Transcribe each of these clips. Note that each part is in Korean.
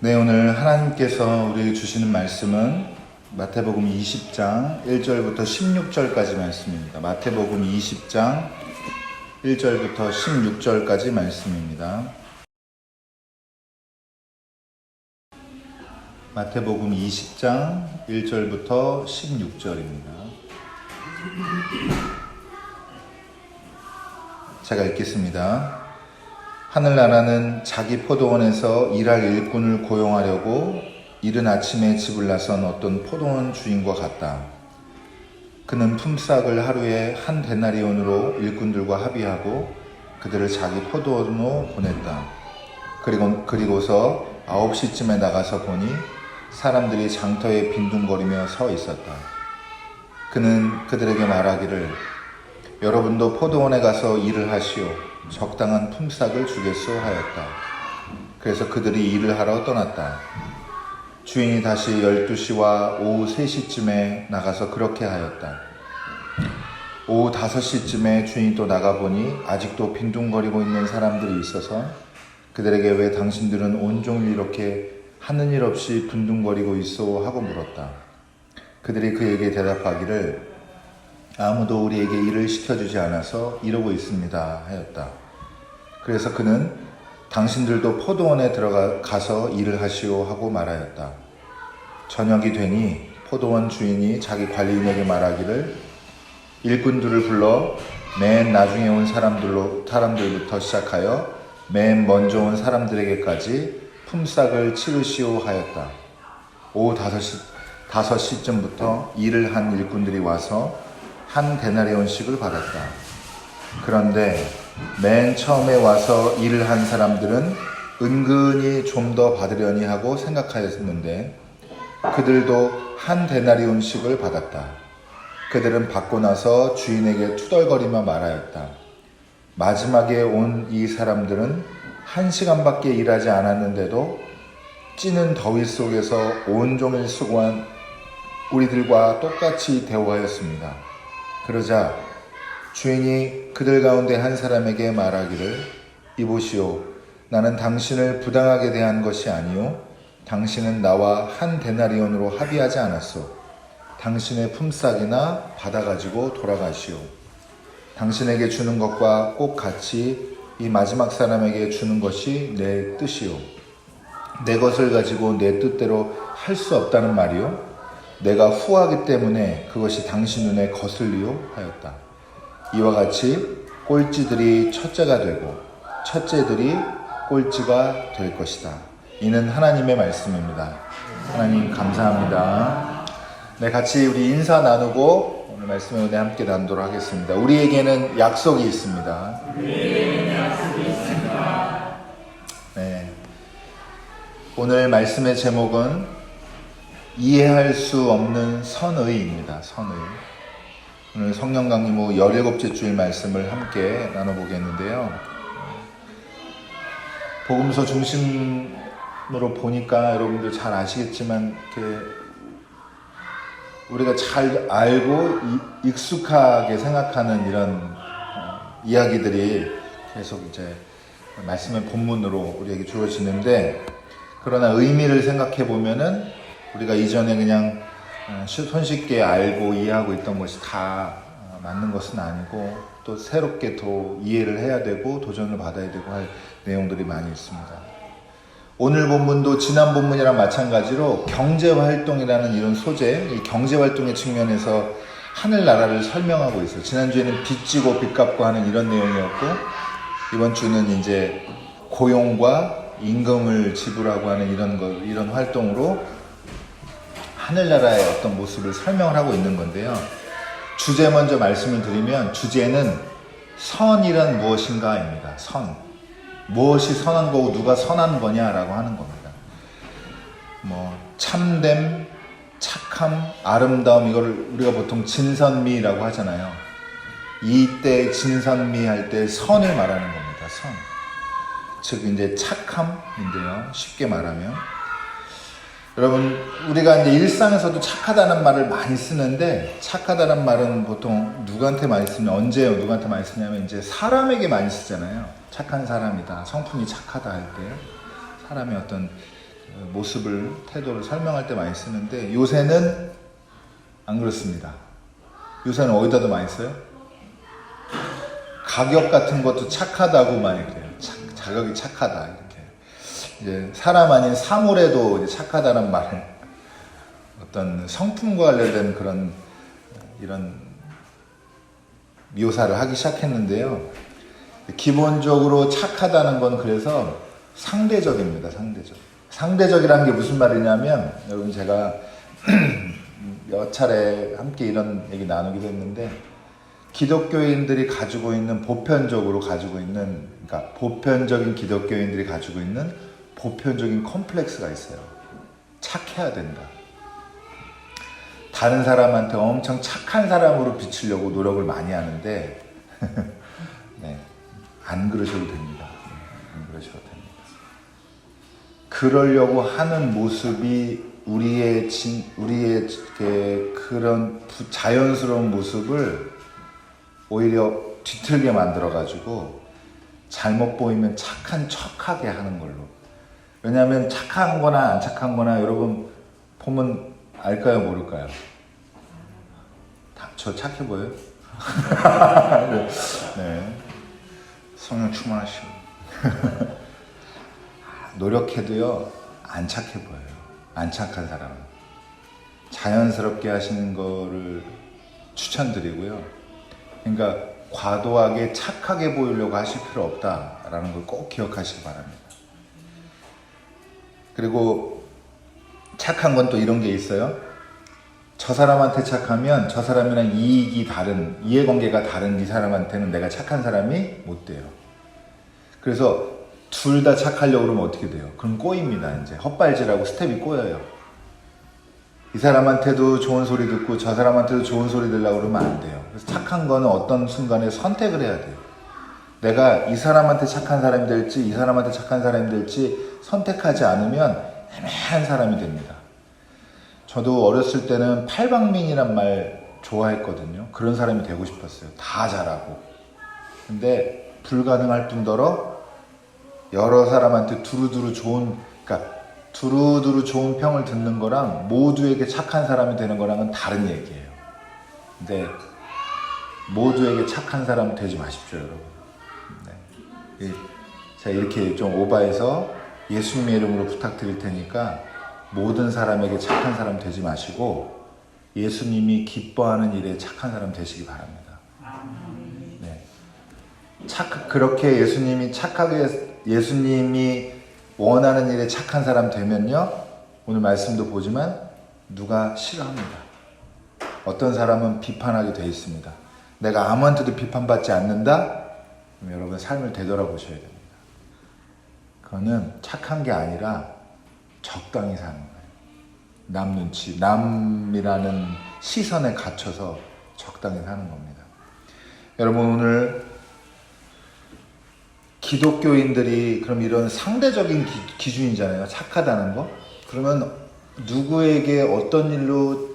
네, 오늘 하나님께서 우리에게 주시는 말씀은 마태복음 20장 1절부터 16절까지 말씀입니다. 마태복음 20장 1절부터 16절까지 말씀입니다. 마태복음 20장 1절부터 16절입니다. 제가 읽겠습니다. 하늘나라는 자기 포도원에서 일할 일꾼을 고용하려고 이른 아침에 집을 나선 어떤 포도원 주인과 같다. 그는 품삯을 하루에 한 데나리온으로 일꾼들과 합의하고 그들을 자기 포도원으로 보냈다. 그리고서 9시쯤에 나가서 보니 사람들이 장터에 빈둥거리며 서 있었다. 그는 그들에게 말하기를 여러분도 포도원에 가서 일을 하시오. 적당한 품삯을 주겠소 하였다. 그래서 그들이 일을 하러 떠났다. 주인이 다시 12시와 오후 3시쯤에 나가서 그렇게 하였다. 오후 5시쯤에 주인이 또 나가보니 아직도 빈둥거리고 있는 사람들이 있어서 그들에게 왜 당신들은 온종일 이렇게 하는 일 없이 빈둥거리고 있소 하고 물었다. 그들이 그에게 대답하기를 아무도 우리에게 일을 시켜주지 않아서 이러고 있습니다 하였다. 그래서 그는 당신들도 포도원에 들어가서 일을 하시오 하고 말하였다. 저녁이 되니 포도원 주인이 자기 관리인에게 말하기를 일꾼들을 불러 맨 나중에 온 사람들부터 시작하여 맨 먼저 온 사람들에게까지 품삯을 치르시오 하였다. 오후 5시쯤부터 일을 한 일꾼들이 와서 한 데나리온씩을 받았다. 그런데 맨 처음에 와서 일을 한 사람들은 은근히 좀 더 받으려니 하고 생각하였는데 그들도 한 데나리온씩을 받았다. 그들은 받고 나서 주인에게 투덜거리며 말하였다. 마지막에 온 이 사람들은 1시간밖에 일하지 않았는데도 찌는 더위 속에서 온종일 수고한 우리들과 똑같이 대우하였습니다. 그러자 주인이 그들 가운데 한 사람에게 말하기를 이보시오. 나는 당신을 부당하게 대한 것이 아니요 당신은 나와 한 데나리온으로 합의하지 않았소. 당신의 품삯이나 받아가지고 돌아가시오. 당신에게 주는 것과 꼭 같이 이 마지막 사람에게 주는 것이 내 뜻이오. 내 것을 가지고 내 뜻대로 할 수 없다는 말이오. 내가 후하기 때문에 그것이 당신 눈에 거슬리오 하였다. 이와 같이 꼴찌들이 첫째가 되고 첫째들이 꼴찌가 될 것이다. 이는 하나님의 말씀입니다. 하나님 감사합니다. 네, 같이 우리 인사 나누고 오늘 말씀의 은혜 함께 나누도록 하겠습니다. 우리에게는 약속이 있습니다. 네, 오늘 말씀의 제목은 이해할 수 없는 선의입니다. 선의. 오늘 성령 강림 후 17째 주일 말씀을 함께 나눠보겠는데요. 복음서 중심으로 보니까 여러분들 잘 아시겠지만 이렇게 우리가 잘 알고 익숙하게 생각하는 이런 이야기들이 계속 이제 말씀의 본문으로 우리에게 주어지는데 그러나 의미를 생각해 보면은 우리가 이전에 그냥 손쉽게 알고 이해하고 있던 것이 다 맞는 것은 아니고 또 새롭게 더 이해를 해야 되고 도전을 받아야 되고 할 내용들이 많이 있습니다. 오늘 본문도 지난 본문이랑 마찬가지로 경제활동이라는 이런 소재, 이 경제활동의 측면에서 하늘나라를 설명하고 있어요. 지난주에는 빚지고 빚 갚고 하는 이런 내용이었고 이번 주는 이제 고용과 임금을 지불하고 하는 이런 활동으로 하늘나라의 어떤 모습을 설명을 하고 있는 건데요. 주제 먼저 말씀을 드리면 주제는 선이란 무엇인가입니다. 선. 무엇이 선한 거고 누가 선한 거냐라고 하는 겁니다. 참됨, 착함, 아름다움 이거를 우리가 보통 진선미라고 하잖아요. 이때 진선미 할 때 선을 말하는 겁니다. 선. 즉 이제 착함인데요. 쉽게 말하면 여러분 우리가 이제 일상에서도 착하다는 말을 많이 쓰는데 착하다는 말은 보통 누구한테 많이 쓰면 언제요? 누구한테 많이 쓰냐면 이제 사람에게 많이 쓰잖아요. 착한 사람이다. 성품이 착하다 할 때 사람의 어떤 모습을, 태도를 설명할 때 많이 쓰는데 요새는 안 그렇습니다. 요새는 어디다도 많이 써요? 가격 같은 것도 착하다고 많이 그래요. 가격이 착하다 이렇게. 이제 사람 아닌 사물에도 이제 착하다는 말을 어떤 성품과 관련된 그런 이런 묘사를 하기 시작했는데요. 기본적으로 착하다는 건 그래서 상대적입니다. 상대적이라는 게 무슨 말이냐면, 여러분 제가 몇 차례 함께 이런 얘기 나누기도 했는데, 기독교인들이 가지고 있는 보편적인 기독교인들이 가지고 있는 보편적인 컴플렉스가 있어요. 착해야 된다. 다른 사람한테 엄청 착한 사람으로 비치려고 노력을 많이 하는데 네, 안 그러셔도 됩니다. 그러려고 하는 모습이 우리의 그런 자연스러운 모습을 오히려 뒤틀게 만들어가지고 잘못 보이면 착한 척하게 하는 걸로. 왜냐하면 착한 거나 안 착한 거나 여러분 보면 알까요, 모를까요? 저 착해 보여요? 네. 성령 충만하시고. 노력해도요, 안 착해 보여요. 안 착한 사람은. 자연스럽게 하시는 거를 추천드리고요. 그러니까 과도하게 착하게 보이려고 하실 필요 없다라는 걸 꼭 기억하시기 바랍니다. 그리고 착한 건 또 이런 게 있어요. 저 사람한테 착하면 저 사람이랑 이해관계가 다른 이 사람한테는 내가 착한 사람이 못 돼요. 그래서 둘 다 착하려고 그러면 어떻게 돼요? 그럼 꼬입니다. 이제 헛발질하고 스텝이 꼬여요. 이 사람한테도 좋은 소리 듣고 저 사람한테도 좋은 소리 들으려고 그러면 안 돼요. 그래서 착한 거는 어떤 순간에 선택을 해야 돼요. 내가 이 사람한테 착한 사람이 될지 이 사람한테 착한 사람이 될지 선택하지 않으면 애매한 사람이 됩니다. 저도 어렸을 때는 팔방민이란 말 좋아했거든요. 그런 사람이 되고 싶었어요. 다 잘하고. 근데 불가능할 뿐더러 여러 사람한테 두루두루 좋은 평을 듣는 거랑 모두에게 착한 사람이 되는 거랑은 다른 얘기예요. 근데 모두에게 착한 사람 되지 마십시오, 여러분. 네. 제가 이렇게 좀 오바해서 예수님의 이름으로 부탁드릴 테니까 모든 사람에게 착한 사람 되지 마시고 예수님이 기뻐하는 일에 착한 사람 되시기 바랍니다. 네. 그렇게 예수님이 원하는 일에 착한 사람 되면요, 오늘 말씀도 보지만 누가 싫어합니다. 어떤 사람은 비판하게 돼 있습니다. 내가 아무한테도 비판받지 않는다? 그럼 여러분 삶을 되돌아보셔야 됩니다. 그거는 착한 게 아니라 적당히 사는 거예요. 남 눈치, 남이라는 시선에 갇혀서 적당히 사는 겁니다. 여러분 오늘 기독교인들이 그럼 이런 상대적인 기준이잖아요. 착하다는 거. 그러면 누구에게 어떤 일로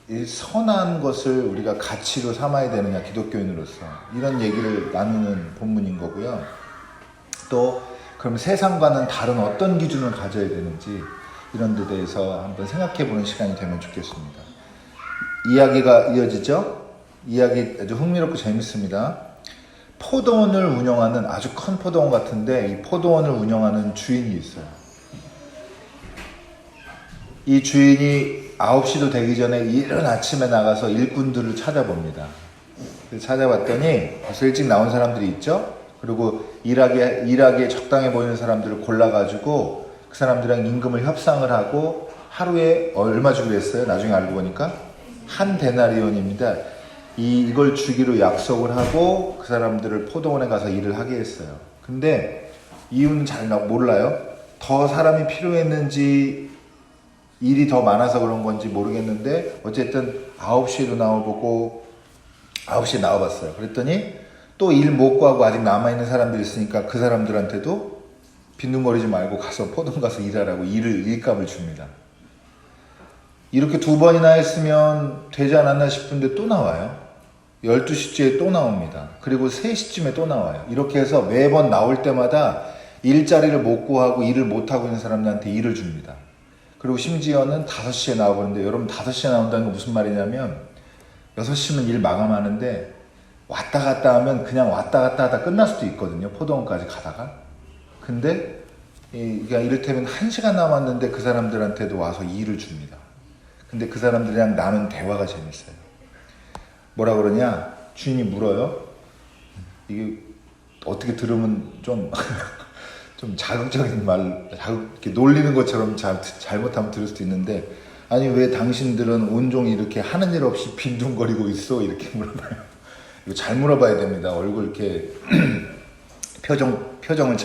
이 선한 것을 우리가 가치로 삼아야 되느냐, 기독교인으로서. 이런 얘기를 나누는 본문인 거고요. 또 그럼 세상과는 다른 어떤 기준을 가져야 되는지 이런 데 대해서 한번 생각해 보는 시간이 되면 좋겠습니다. 이야기가 이어지죠? 이야기 아주 흥미롭고 재밌습니다. 포도원을 운영하는, 아주 큰 포도원 같은데 이 포도원을 운영하는 주인이 있어요. 이 주인이 9시도 되기 전에 이른 아침에 나가서 일꾼들을 찾아봅니다. 찾아봤더니 벌써 일찍 나온 사람들이 있죠? 그리고 일하기에 적당해 보이는 사람들을 골라가지고 그 사람들이랑 임금을 협상을 하고 하루에 얼마 주기로 했어요? 나중에 알고 보니까 한 데나리온입니다. 이걸 주기로 약속을 하고 그 사람들을 포도원에 가서 일을 하게 했어요. 근데 이유는 잘 몰라요. 더 사람이 필요했는지 일이 더 많아서 그런 건지 모르겠는데 어쨌든 9시에도 나와보고 9시에 나와봤어요. 그랬더니 또 일 못 구하고 아직 남아있는 사람들이 있으니까 그 사람들한테도 빈둥거리지 말고 가서 포도원 가서 일하라고 일감을 줍니다. 이렇게 2번이나 했으면 되지 않았나 싶은데 또 나와요. 12시쯤에 또 나옵니다. 그리고 3시쯤에 또 나와요. 이렇게 해서 매번 나올 때마다 일자리를 못 구하고 일을 못하고 있는 사람들한테 일을 줍니다. 그리고 심지어는 5시에 나와버리는데, 여러분 5시에 나온다는 건 무슨 말이냐면 6시면 일 마감하는데 왔다 갔다 하면 그냥 왔다 갔다 하다 끝날 수도 있거든요. 포도원까지 가다가. 근데 그러니까 이를테면 1시간 남았는데 그 사람들한테도 와서 일을 줍니다. 근데 그 사람들이랑 나눈 대화가 재밌어요. 뭐라 그러냐? 주인이 물어요. 이게 어떻게 들으면 좀 좀 자극적인 말, 이렇게 놀리는 것처럼 잘못하면 들을 수도 있는데, 아니 왜 당신들은 온종일 이렇게 하는 일 없이 빈둥거리고 있어? 이렇게 물어봐요. 이거 잘 물어봐야 됩니다. 얼굴 이렇게 표정을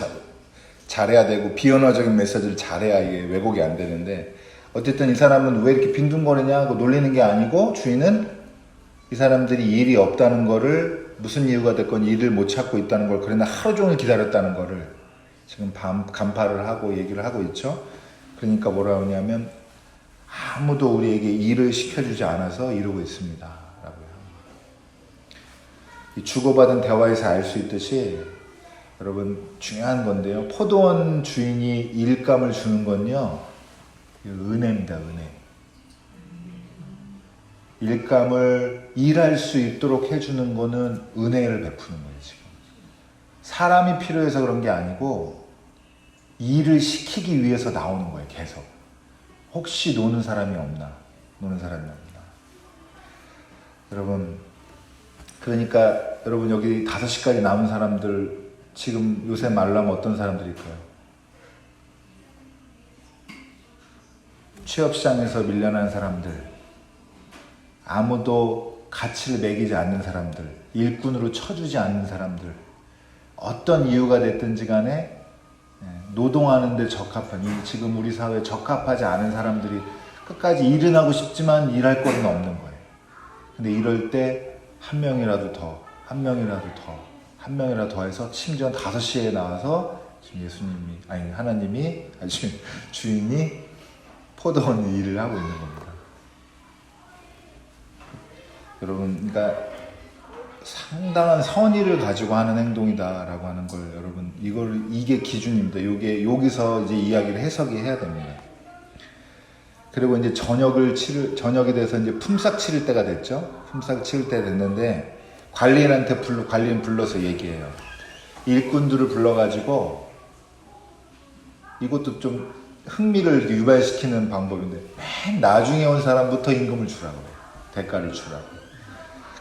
잘해야 되고 비언어적인 메시지를 잘해야 이게 왜곡이 안 되는데, 어쨌든 이 사람은 왜 이렇게 빈둥거리냐 하고 놀리는 게 아니고, 주인은 이 사람들이 일이 없다는 거를, 무슨 이유가 됐건 일을 못 찾고 있다는 걸, 그러나 하루 종일 기다렸다는 거를 지금 간파를 하고 얘기를 하고 있죠. 그러니까 뭐라 하냐면 아무도 우리에게 일을 시켜주지 않아서 이러고 있습니다 라고요. 이 주고받은 대화에서 알 수 있듯이 여러분 중요한 건데요, 포도원 주인이 일감을 주는 건요 은혜입니다. 은혜. 일감을 일할 수 있도록 해주는 거는 은혜를 베푸는 거예요. 지금 사람이 필요해서 그런 게 아니고 일을 시키기 위해서 나오는 거예요. 계속. 혹시 노는 사람이 없나? 노는 사람이 없나? 여러분, 그러니까 여러분 여기 5시까지 남은 사람들 지금 요새 말라면 어떤 사람들일까요? 취업시장에서 밀려난 사람들, 아무도 가치를 매기지 않는 사람들, 일꾼으로 쳐주지 않는 사람들, 어떤 이유가 됐든지 간에 노동하는 데 적합한, 지금 우리 사회에 적합하지 않은 사람들이 끝까지 일은 하고 싶지만 일할 거리는 없는 거예요. 근데 이럴 때 한 명이라도 더, 한 명이라도 더, 한 명이라도 더 해서 심지어 5시에 나와서 지금 예수님이, 아니 하나님이, 주인이 포도원 일을 하고 있는 겁니다. 여러분, 그러니까 상당한 선의를 가지고 하는 행동이다라고 하는 걸, 여러분 이게 기준입니다. 여기서 이제 이야기를 해석해야 됩니다. 그리고 이제 저녁이 돼서 이제 품삯 치를 때가 됐죠. 품삯 치를 때 됐는데 관리인 불러서 얘기해요. 일꾼들을 불러가지고, 이것도 좀 흥미를 유발시키는 방법인데, 맨 나중에 온 사람부터 임금을 주라고 해요. 대가를 주라고.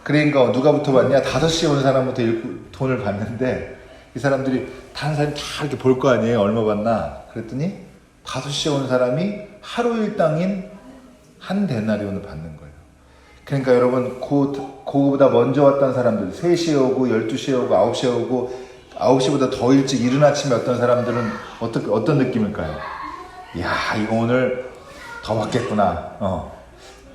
그러니까 누가부터 받냐? 5시에 온 사람부터 돈을 받는데, 이 사람들이 다른 사람이 다 이렇게 볼 거 아니에요. 얼마 받나? 그랬더니 5시에 온 사람이 하루 일당인 한 데나리온을 받는 거예요. 그러니까 여러분, 그거보다 먼저 왔던 사람들, 3시에 오고 12시에 오고 9시에 오고 9시보다 더 일찍 이른 아침에 어떤 사람들은 어떤 느낌일까요? 야, 이거 오늘 더 받겠구나.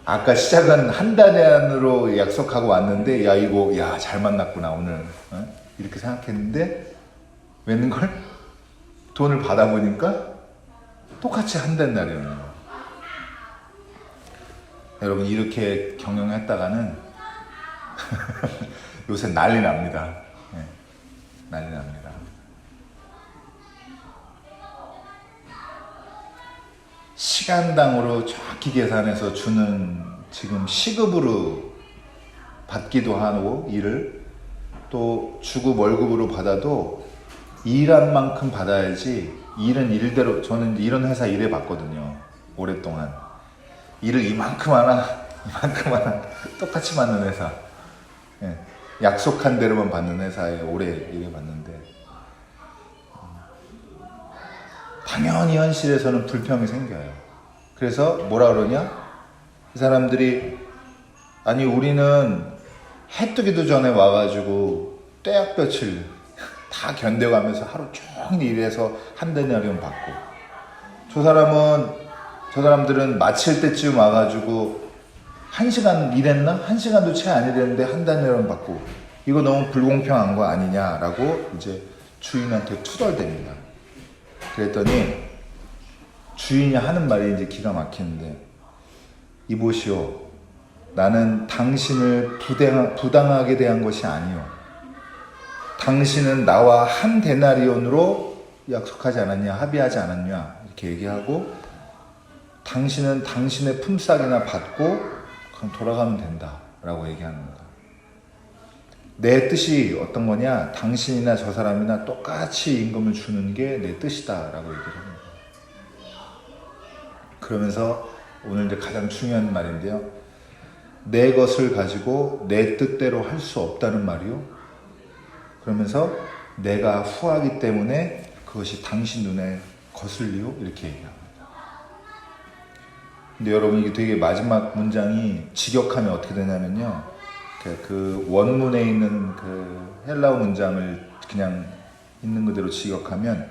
아까 시작은 한 달 안으로 약속하고 왔는데, 야 잘 만났구나 오늘. 이렇게 생각했는데 웬걸 돈을 받아보니까 똑같이 한 데나리온이에요. 여러분, 이렇게 경영했다가는 요새 난리 납니다. 난리 납니다. 시간당으로 정확히 계산해서 주는, 지금 시급으로 받기도 하고, 일을 또 주고 월급으로 받아도 일한 만큼 받아야지, 일은 일대로, 저는 이런 회사 일해봤거든요. 오랫동안. 일을 이만큼 하나 똑같이 받는 회사, 약속한 대로만 받는 회사에 오래 일해봤는데, 당연히 현실에서는 불평이 생겨요. 그래서 뭐라 그러냐? 이 사람들이, 아니 우리는 해 뜨기도 전에 와가지고 떼약볕을 다 견뎌가면서 하루 종일 일해서 한 데나리온 받고, 저 사람들은 마칠 때쯤 와가지고 1시간 일했나? 1시간도 채 안 일했는데 한 데나리온 받고, 이거 너무 불공평한 거 아니냐라고 이제 주인한테 투덜댑니다. 그랬더니 주인이 하는 말이 이제 기가 막히는데, 이보시오, 나는 당신을 부당하게 대한 것이 아니오. 당신은 나와 한 데나리온으로 약속하지 않았냐, 합의하지 않았냐, 이렇게 얘기하고, 당신은 당신의 품삯이나 받고 그냥 돌아가면 된다 라고 얘기하는 거다. 내 뜻이 어떤 거냐? 당신이나 저 사람이나 똑같이 임금을 주는 게 내 뜻이다 라고 얘기를 합니다. 그러면서 오늘 이제 가장 중요한 말인데요, 내 것을 가지고 내 뜻대로 할 수 없다는 말이요, 그러면서 내가 후하기 때문에 그것이 당신 눈에 거슬리요, 이렇게 얘기합니다. 근데 여러분, 이게 되게 마지막 문장이 직역하면 어떻게 되냐면요, 그 원문에 있는 그 헬라어 문장을 그냥 있는 그대로 직역하면,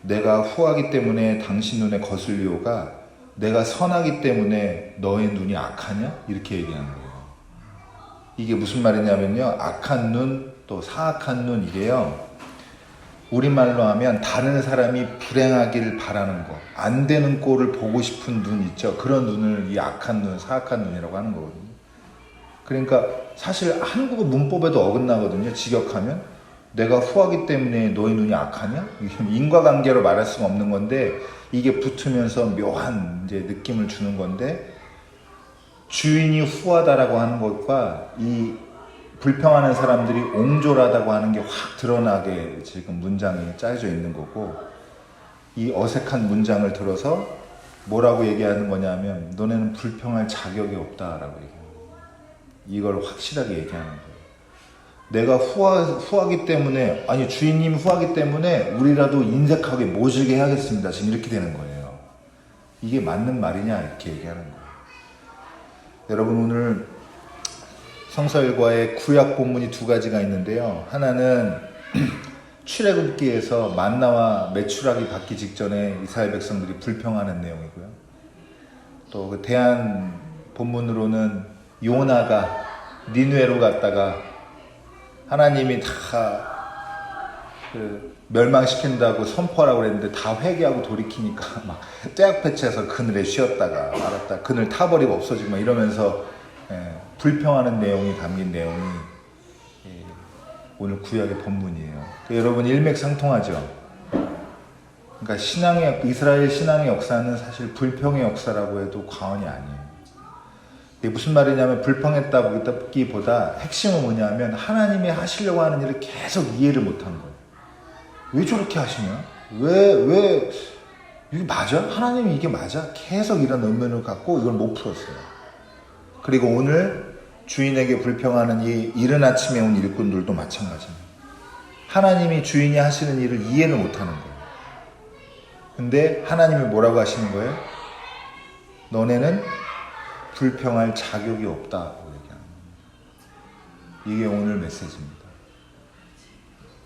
내가 후하기 때문에 당신 눈에 거슬리요가 내가 선하기 때문에 너의 눈이 악하냐? 이렇게 얘기하는 거예요. 이게 무슨 말이냐면요, 악한 눈, 또 사악한 눈, 이게요, 우리말로 하면 다른 사람이 불행하길 바라는 거, 안 되는 꼴을 보고 싶은 눈 있죠. 그런 눈을 이 악한 눈, 사악한 눈이라고 하는 거거든요. 그러니까 사실 한국어 문법에도 어긋나거든요. 직역하면 내가 후하기 때문에 너의 눈이 악하냐? 인과관계로 말할 수가 없는 건데, 이게 붙으면서 묘한 이제 느낌을 주는 건데, 주인이 후하다라고 하는 것과 이 불평하는 사람들이 옹졸하다고 하는 게 확 드러나게 지금 문장이 짜여져 있는 거고, 이 어색한 문장을 들어서 뭐라고 얘기하는 거냐면, 너네는 불평할 자격이 없다라고 얘기합니다. 이걸 확실하게 얘기하는 거예요. 내가 후하기 때문에, 아니 주인님 후하기 때문에 우리라도 인색하게 모질게 해야겠습니다, 지금 이렇게 되는 거예요. 이게 맞는 말이냐, 이렇게 얘기하는 거예요. 여러분, 오늘 성서일과의 구약 본문이 두 가지가 있는데요, 하나는 출애굽기에서 만나와 메추라기 받기 직전에 이스라엘 백성들이 불평하는 내용이고요, 또 그 대한 본문으로는 요나가 니느웨로 갔다가 하나님이 다 멸망시킨다고 선포하라고 그랬는데 다 회개하고 돌이키니까 막 떼약볕에서 그늘에 쉬었다가 말았다, 그늘 타버리고 없어지고 막 이러면서 불평하는 내용이 담긴 내용이 오늘 구약의 본문이에요. 여러분, 일맥상통하죠. 그러니까 이스라엘 신앙의 역사는 사실 불평의 역사라고 해도 과언이 아니에요. 이게 무슨 말이냐면, 불평했다기보다 핵심은 뭐냐면 하나님이 하시려고 하는 일을 계속 이해를 못한 거예요. 왜 저렇게 하시냐? 왜 이게 맞아? 하나님이 이게 맞아? 계속 이런 의문을 갖고 이걸 못 풀었어요. 그리고 오늘 주인에게 불평하는 이 이른 아침에 온 일꾼들도 마찬가지입니다. 하나님이 주인이 하시는 일을 이해를 못하는 거예요. 근데 하나님이 뭐라고 하시는 거예요? 너네는 불평할 자격이 없다고 얘기하는 거예요. 이게 오늘 메시지입니다.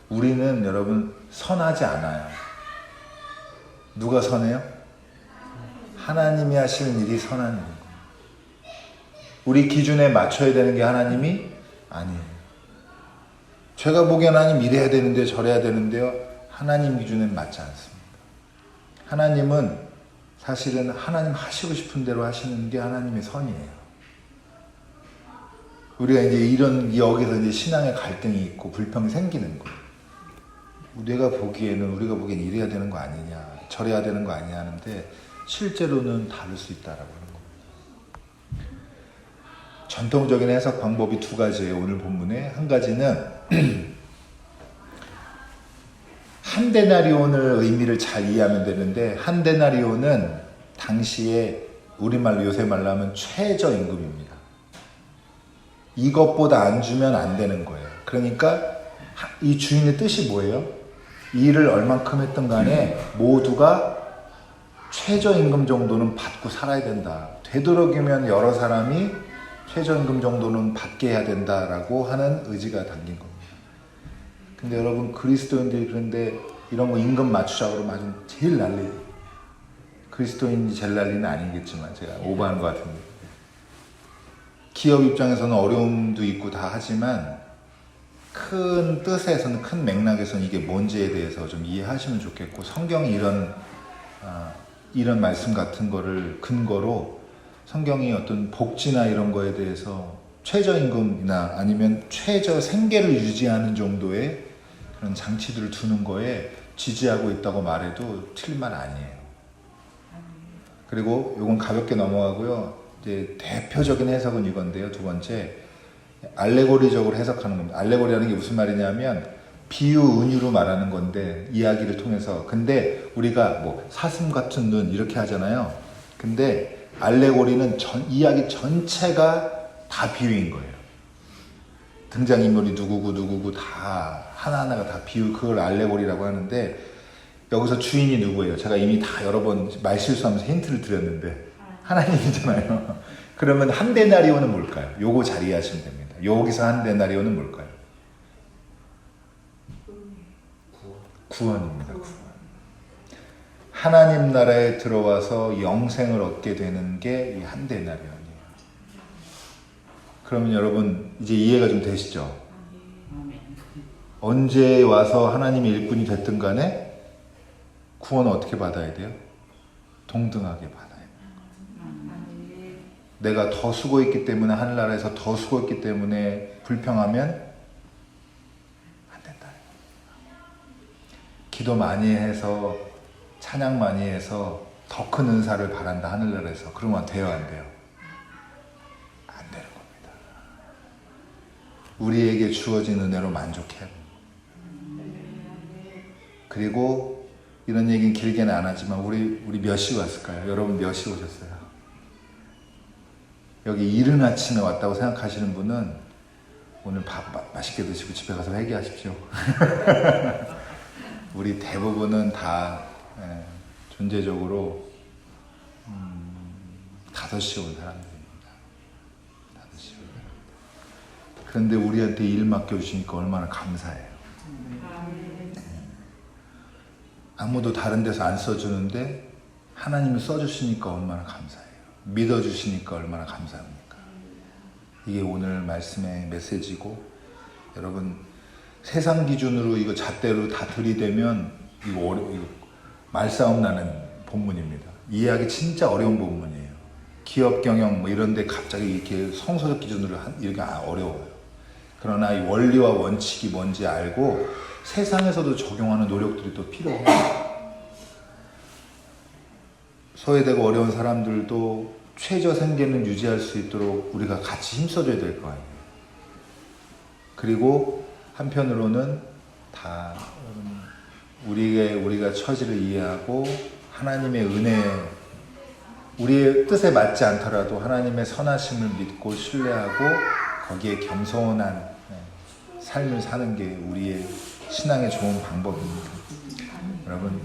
우리는 여러분 선하지 않아요. 누가 선해요? 하나님이 하시는 일이 선한 일인 거예요. 우리 기준에 맞춰야 되는 게 하나님이 아니에요. 제가 보기엔 하나님 이래야 되는데 저래야 되는데요, 하나님 기준엔 맞지 않습니다. 하나님은 사실은 하나님 하시고 싶은 대로 하시는 게 하나님의 선이에요. 우리가 이제 여기서 이제 신앙의 갈등이 있고 불평이 생기는 거예요. 우리가 보기엔 이래야 되는 거 아니냐, 저래야 되는 거 아니냐 하는데, 실제로는 다를 수 있다라고 하는 겁니다. 전통적인 해석 방법이 두 가지예요, 오늘 본문에. 한 가지는 한 데나리온의 의미를 잘 이해하면 되는데, 한 데나리온은 당시에 우리말로, 요새 말로 하면 최저임금입니다. 이것보다 안 주면 안 되는 거예요. 그러니까 이 주인의 뜻이 뭐예요? 일을 얼만큼 했든 간에 모두가 최저임금 정도는 받고 살아야 된다. 되도록이면 여러 사람이 최저임금 정도는 받게 해야 된다라고 하는 의지가 담긴 겁니다. 근데 여러분, 그리스도인들이 그런데 이런 거 임금 맞추자고 그러면 아주 제일 난리, 그리스도인이 제일 난리는 아니겠지만 제가 오버하는 것 같은데, 기업 입장에서는 어려움도 있고 다 하지만 큰 뜻에서는, 큰 맥락에서는 이게 뭔지에 대해서 좀 이해하시면 좋겠고, 성경이 이런 말씀 같은 거를 근거로 성경이 어떤 복지나 이런 거에 대해서 최저임금이나 아니면 최저 생계를 유지하는 정도의 그런 장치들을 두는 거에 지지하고 있다고 말해도 틀린 말 아니에요. 그리고 요건 가볍게 넘어가고요. 이제 대표적인 해석은 이건데요. 두 번째, 알레고리적으로 해석하는 겁니다. 알레고리라는 게 무슨 말이냐면 비유, 은유로 말하는 건데, 이야기를 통해서. 근데 우리가 뭐 사슴 같은 눈 이렇게 하잖아요. 근데 알레고리는 이야기 전체가 다 비유인 거예요. 등장인물이 누구고 다 하나하나가 다 비유, 그걸 알레고리라고 하는데, 여기서 주인이 누구예요? 제가 이미 다 여러 번 말실수하면서 힌트를 드렸는데 하나님이잖아요. 그러면 한 데나리오는 뭘까요? 요거 잘 이해하시면 됩니다. 여기서 한 데나리오는 뭘까요? 구원입니다. 구원. 하나님 나라에 들어와서 영생을 얻게 되는 게 이 한 데나리온이에요. 그러면 여러분 이제 이해가 좀 되시죠? 언제 와서 하나님의 일꾼이 됐든 간에 구원을 어떻게 받아야 돼요? 동등하게 받아야 돼요. 내가 더 수고했기 때문에, 하늘나라에서 더 수고했기 때문에 불평하면 안 된다. 기도 많이 해서, 찬양 많이 해서 더 큰 은사를 바란다, 하늘나라에서. 그러면 돼요, 안 돼요? 안 되는 겁니다. 우리에게 주어진 은혜로 만족해야 합니다. 그리고 이런 얘기는 길게는 안 하지만 우리 몇 시 왔을까요? 여러분 몇 시 오셨어요? 여기 이른 아침에 왔다고 생각하시는 분은 오늘 밥 맛있게 드시고 집에 가서 회개하십시오. 우리 대부분은 다 존재적으로 5시 온 사람들입니다. 5시 온 사람들. 그런데 우리한테 일 맡겨주시니까 얼마나 감사해요. 아무도 다른 데서 안 써주는데 하나님이 써주시니까 얼마나 감사해요. 믿어주시니까 얼마나 감사합니까. 이게 오늘 말씀의 메시지고, 여러분 세상 기준으로 이거 잣대로 다 들이대면 이거 말싸움 나는 본문입니다. 이해하기 진짜 어려운 본문이에요. 기업 경영 뭐 이런 데 갑자기 이렇게 성서적 기준으로 이렇게 어려워요. 그러나 이 원리와 원칙이 뭔지 알고 세상에서도 적용하는 노력들이 또 필요해요. 소외되고 어려운 사람들도 최저 생계는 유지할 수 있도록 우리가 같이 힘써줘야 될 거 아니에요. 그리고 한편으로는 다 우리가 처지를 이해하고 하나님의 은혜, 우리의 뜻에 맞지 않더라도 하나님의 선하심을 믿고 신뢰하고 거기에 겸손한 삶을 사는 게 우리의 신앙의 좋은 방법입니다. 여러분,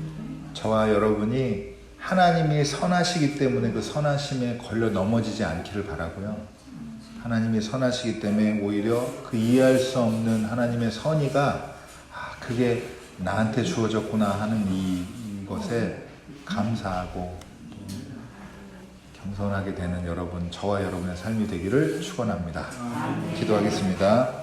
저와 여러분이 하나님이 선하시기 때문에 그 선하심에 걸려 넘어지지 않기를 바라고요. 하나님이 선하시기 때문에 오히려 그 이해할 수 없는 하나님의 선의가 그게 나한테 주어졌구나 하는 이것에 감사하고 겸손하게 되는 여러분, 저와 여러분의 삶이 되기를 축원합니다. 기도하겠습니다.